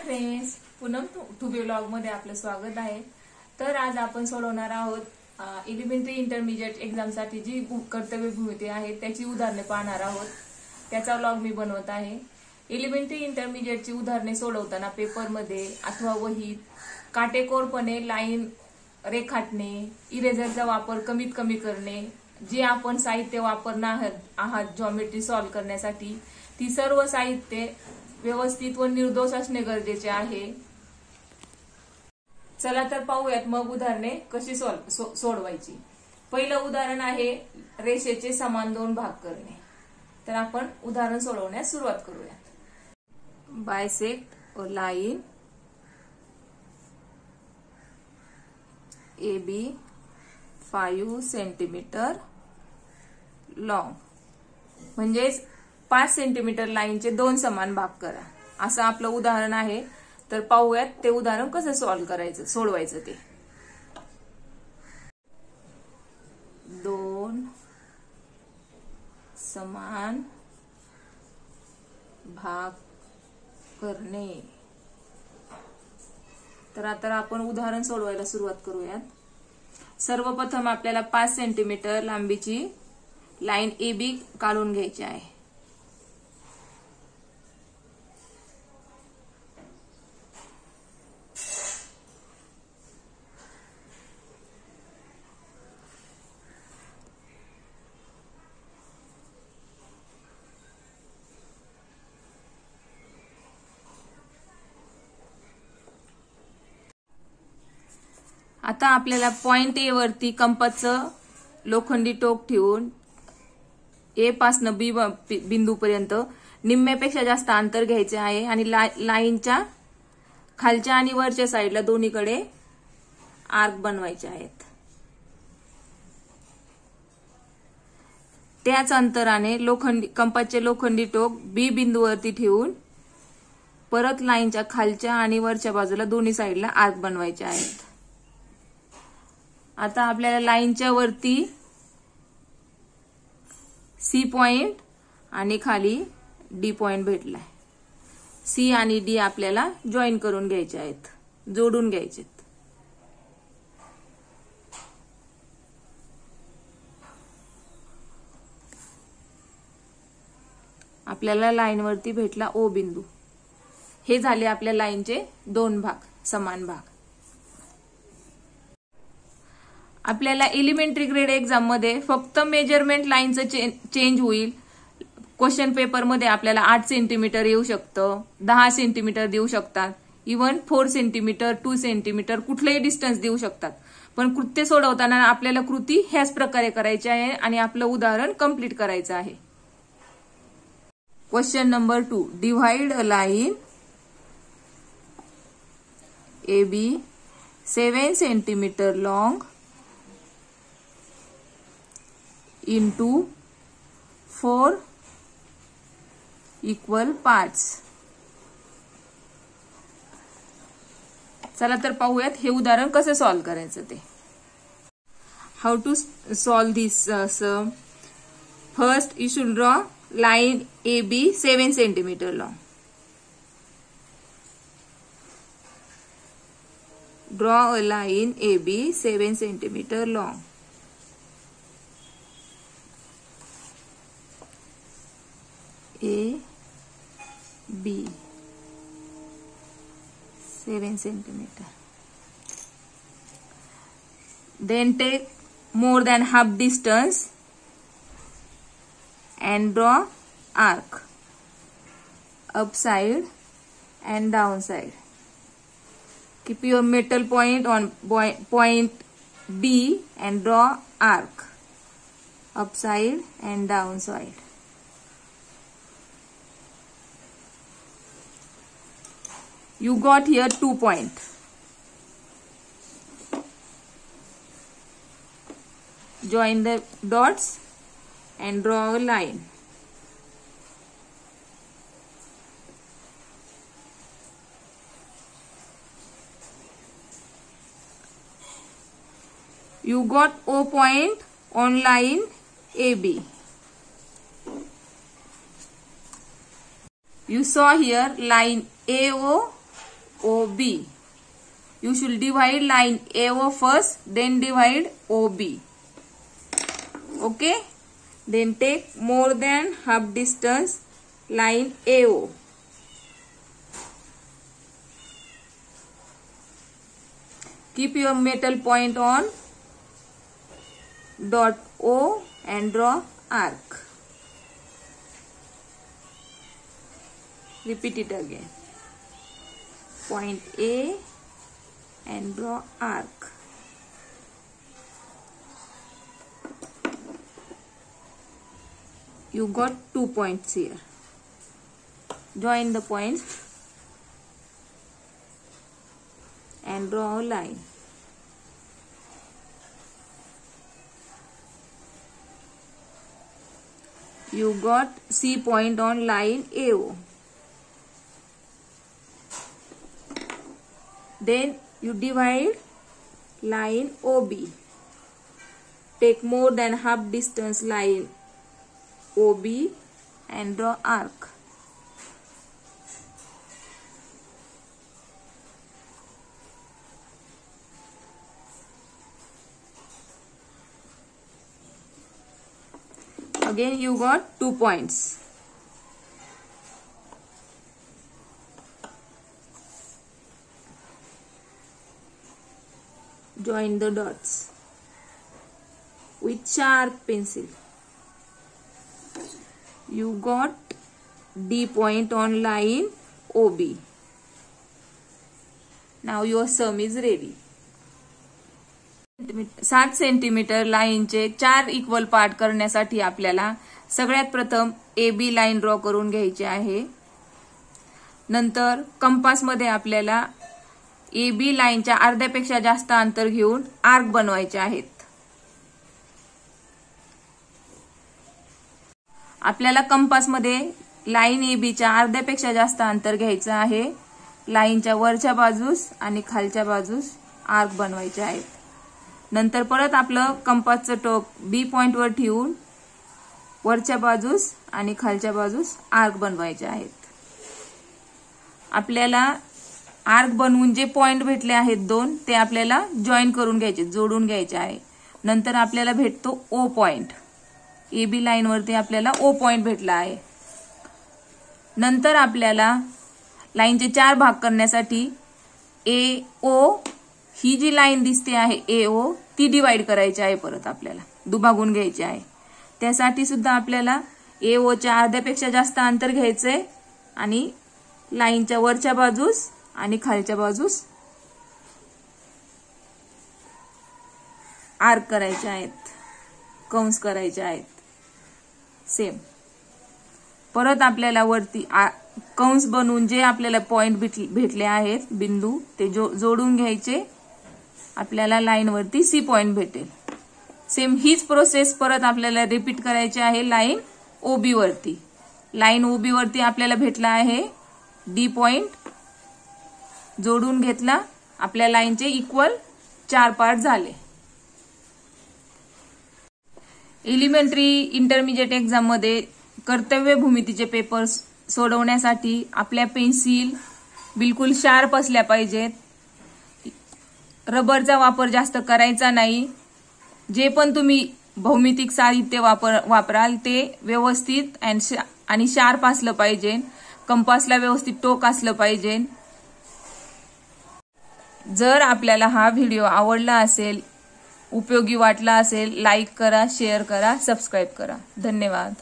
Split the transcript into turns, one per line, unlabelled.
Friends, Poonam टुबे vlog मध्ये आपलं स्वागत आहे। तर आज आपण सोडवणार आहोत एलिमेंटरी इंटरमिजिएट एक्झाम साठी जी कर्तव्य भूमिती आहे त्याची उदाहरणे पाहणार आहोत। त्याचा व्लॉग मी बनवत आहे। एलिमेंटरी इंटरमिजिएटची उदाहरणे सोडवताना पेपरमध्ये अथवा वहीत काटेकोरपणे लाईन रेखाटणे, इरेजरचा वापर कमीत कमी करणे, जे आपण साहित्य वापरणार आहात जॉमेट्री सॉल्व्ह करण्यासाठी ती सर्व साहित्य व्यवस्थित व निर्दोष असणे गरजेचे आहे। चला तर पाहूयात मग उदाहरणे कशी सोडवायची। पहिलं उदाहरण आहे रेषेचे समान दोन भाग करणे। तर आपण उदाहरण सोडवण्यास सुरुवात करूयात। बायसेक्ट अ लाईन AB 5 सेंटीमीटर लॉंग, म्हणजेच 5 सेंटीमीटर लाईनचे दोन समान भाग करा, असं आपलं उदाहरण आहे। तर पाहूयात ते उदाहरण कसं सोडवायचं ते। दोन समान भाग करणे। तर आता आपण उदाहरण सोडवायला सुरुवात करूयात। सर्वप्रथम आपल्याला 5 सेंटीमीटर लांबीची लाईन AB काढून घ्यायची आहे। आता आपल्याला पॉइंट A वरती कंपासचं लोखंडी टोक ठेवून A पासून B बिंदूपर्यंत निम्म्यापेक्षा जास्त अंतर घ्यायचे आहे आणि लाईनच्या खालच्या आणि वरच्या साईडला दोन्हीकडे आर्क बनवायचे आहेत। त्याच अंतराने कंपासचे लोखंडी टोक B बिंदूवरती ठेवून परत लाईनच्या खालच्या आणि वरच्या बाजूला दोन्ही साईडला आर्क बनवायचे आहेत। आता आपल्याला लाईनच्या वरती C पॉइंट आणि खाली D पॉइंट भेटलाय। C आणि D आपल्याला जॉईन करून घ्यायचे आहेत, जोडून घ्यायचे। आपल्याला लाईन वरती भेटला O बिंदू। हे झाले आपल्या लाईनचे दोन भाग, समान भाग। आपल्याला एलिमेंटरी ग्रेड एक्झाम मध्ये फक्त मेजरमेंट लाईनचं चेंज होईल। क्वेश्चन पेपर मध्ये आपल्याला 8 सेंटीमीटर येऊ शकतं, 10 सेंटीमीटर देऊ शकतात, इव्हन 4 सेंटीमीटर 2 सेंटीमीटर कुठलंही डिस्टन्स देऊ शकतात। पण कृत्य सोडवताना आपल्याला कृती ह्याच प्रकारे करायची आहे आणि आपलं उदाहरण कंप्लीट करायचं आहे। क्वेश्चन नंबर 2, डिव्हाइड अ line AB 7 centimetre long into 4 equal parts। चला तर पाहूयात हे उदाहरण कसं सॉल्व्ह करायचं ते। How to solve this sum. First you should draw line AB 7 centimetre long. Draw a line AB 7 centimetre long. AB 7 centimeter. Then take more than half distance and draw arc upside and downside. Keep your metal point on point B and draw arc upside and downside. You got here 2 points. Join the dots and draw a line. You got O point on line AB. You saw here line AO OB. You should divide line AO first, then divide OB. Okay? Then take more than half distance line AO. Keep your metal point on dot O and draw arc. Repeat it again. Point A and draw arc. You got 2 points here. Join the points and draw a line. You got C point on line AO. Then you divide line OB. Take more than half distance line OB and draw arc. Again you got 2 points. Join the dots with sharp pencil. You got D point on line OB. Now your sum is ready. 7 centimetre लाईनचे 4 equal part करण्यासाठी आपल्याला सगळ्यात प्रथम AB line draw करून घ्यायची आहे. नंतर compass मध्ये आपल्याला AB लाईनच्या अर्ध्यापेक्षा जास्त अंतर घेऊन आर्क बनवायचे आहेत. आपल्याला कंपास मध्ये लाईन AB च्या अर्ध्यापेक्षा जास्त अंतर घ्यायचं आहे. लाईनच्या वरच्या बाजूस आणि खालच्या बाजूस आर्क बनवायचे आहेत. नंतर परत आपलं कंपासचं टोक B पॉइंट वर ठेवून वरच्या बाजूस आणि खालच्या बाजूस आर्क बनवायचे आहेत. आपल्याला आर्क बनवून जे पॉइंट भेटले आहेत 2 ते आपल्याला जॉईन करून घ्यायचे, जोडून घ्यायचे आहे. नंतर आपल्याला भेटतो O पॉइंट. AB लाईन वरती आपल्याला O पॉइंट भेटला आहे. नंतर आपल्याला लाईनचे 4 भाग करण्यासाठी AO ही जी लाईन दिसते आहे AO ती डिवाइड करायची आहे. परत आपल्याला दुभागून घ्यायची आहे. त्यासाठी सुद्धा आपल्याला AO च्या अर्ध्यापेक्षा जास्त अंतर घ्यायचंय आणि लाईनच्या वरच्या बाजूस आणि खालच्या बाजूस आर्क करायचे आहेत, कंस करायचे आहेत. सेम परत आपल्याला वरती कंस बनवून जे आपल्याला पॉइंट भेटले आहेत बिंदू ते जोडून घ्यायचे. आपल्याला लाईन वरती C पॉइंट भेटेल. सेम हीच प्रोसेस परत आपल्याला रिपीट करायची आहे लाईन OB वरती. लाईन OB वरती आपल्याला भेटला आहे D पॉइंट, जोडून घेतला. आपल्या लाईनचे इक्वल 4 पार्ट झाले. एलिमेंटरी इंटरमिजिएट एक्झाम मध्ये कर्तव्य भूमितीचे पेपर्स सोडवण्यासाठी आपल्या पेन्सिल बिलकुल शार्प असल्या पाहिजेत. रबरचा वापर जास्त करायचा नाही. जे पण तुम्ही भौमितिक साहित्य वापराल ते व्यवस्थित आणि शार्प असलं पाहिजे. कंपासला व्यवस्थित टोक असलं पाहिजे. जर आपल्याला हा व्हिडिओ आवडला असेल, उपयोगी वाटला असेल, लाईक करा, शेअर करा, सबस्क्राईब करा. धन्यवाद.